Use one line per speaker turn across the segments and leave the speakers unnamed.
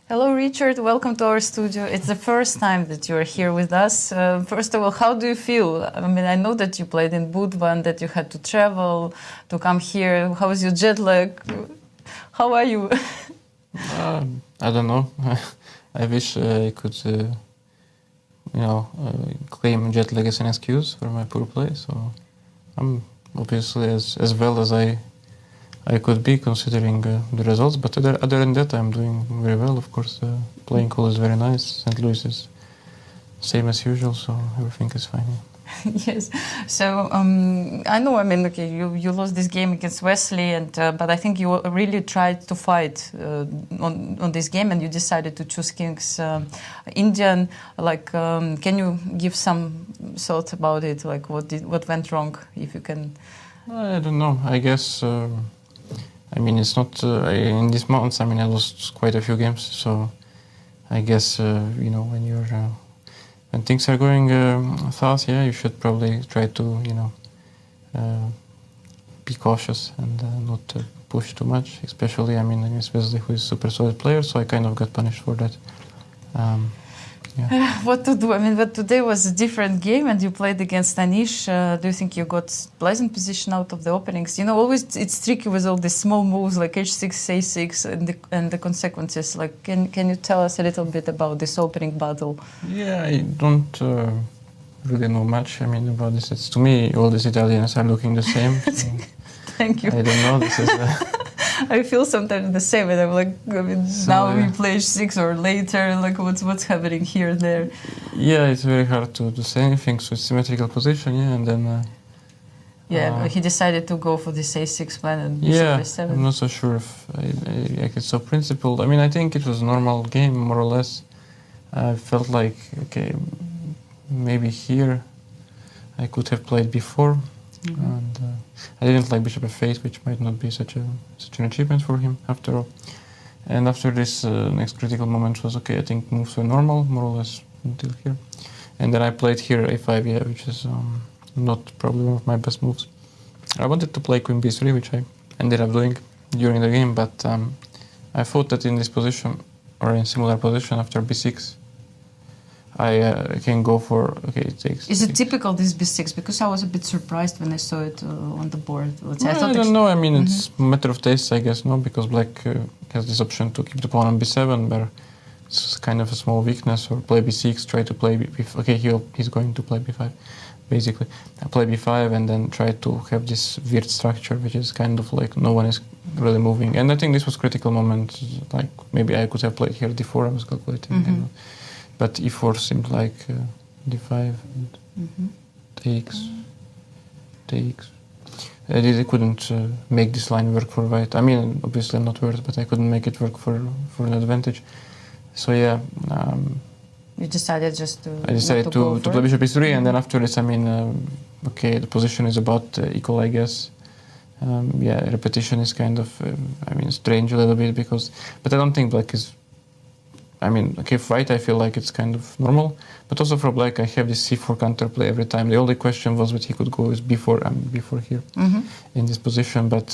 Hello, Richard. Welcome to our studio. It's the first time that you are here with us. First of all, how do you feel? I mean, I know that you played in Budva and that you had to travel to come here. How is your jet lag? How are you?
I don't know. I wish I could, claim jet lag as an excuse for my poor play. So I'm obviously as well as I could be considering the results. But other than that, I'm doing very well. Of course, playing call is very nice. St. Louis is same as usual, so everything is fine.
Yes. So I know. I mean, okay, you lost this game against Wesley, and but I think you really tried to fight on this game, and you decided to choose Kings Indian. Like, can you give some thoughts about it? Like, what went wrong, if you can?
I don't know. I guess. I mean, it's not in these months. I mean, I lost quite a few games, so I guess when you're when things are going fast, you should probably try to be cautious and not push too much. Especially, I mean, against Wesley, who is a super solid player, so I kind of got punished for that.
What to do? I mean, but today was a different game, and you played against Anish. Do you think you got pleasant position out of the openings? You know, always it's tricky with all these small moves like h6, a6, and the consequences. Like, can you tell us a little bit about this opening battle?
Yeah, I don't really know much. I mean, about this. It's, to me, all these Italians are looking the same. So
Thank you.
I don't know. This is.
I feel sometimes the same, and I'm like, I mean, so, now we play h6 or later, like what's happening here and there.
Yeah, it's very hard to say anything, so it's symmetrical position, and then...
he decided to go for this a6 plan and
b7. I'm not so sure if it's so principled. I mean, I think it was a normal game, more or less. I felt like, okay, maybe here I could have played before. And I didn't like bishop f8, which might not be such an achievement for him after all. And after this, next critical moment was okay. I think moves were normal, more or less until here. And then I played here a5, which is not probably one of my best moves. I wanted to play queen b3, which I ended up doing during the game, but I thought that in this position or in similar position after b6, I can go for, it takes...
Is it typical, this b6? Because I was a bit surprised when I saw it on the board.
I don't know. I mean, it's a matter of taste, I guess, no? Because black has this option to keep the pawn on b7, where it's kind of a small weakness, or play b6, try to play b5. Okay, he's going to play b5, basically. I play b5 and then try to have this weird structure, which is kind of like no one is really moving. And I think this was critical moment. Like, maybe I could have played here d4, I was calculating, But e4 seemed like d5 and takes. I couldn't make this line work for white. I mean, obviously I'm not worse, but I couldn't make it work for an advantage. So yeah.
You decided just to...
I decided to play bishop e3, and then after this, I mean, the position is about equal, I guess. Repetition is kind of, strange a little bit because... But I don't think black is... for white, I feel like it's kind of normal, but also for black, I have this c4 counterplay every time. The only question was what he could go is b4 here in this position, but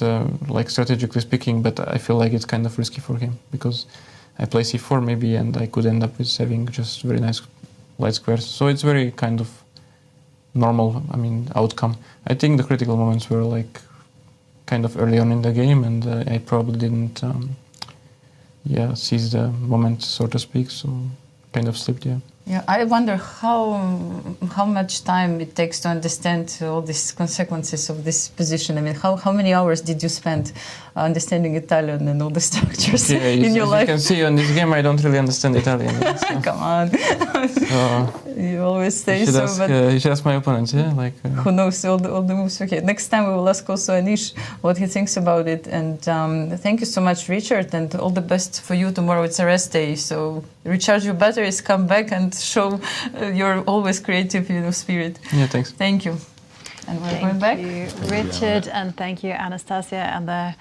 strategically speaking, but I feel like it's kind of risky for him because I play c4 maybe, and I could end up with having just very nice light squares. So it's very kind of normal, outcome. I think the critical moments were like kind of early on in the game, and I probably didn't seize the moment, so to speak, so kind of slipped,
Yeah, I wonder how much time it takes to understand all these consequences of this position. I mean, how many hours did you spend understanding Italian and all the structures in your life?
As you can see on this game, I don't really understand Italian. So.
Come on. You always say so, but...
you should ask my opponents,
who knows all the moves. Okay, next time we will ask also Anish what he thinks about it. And thank you so much, Richard, and all the best for you tomorrow. It's a rest day, so recharge your batteries, come back and show your always creative spirit.
Yeah, thanks.
Thank you. And we're going back.
Thank you, Richard, and thank you, Anastasiya. And the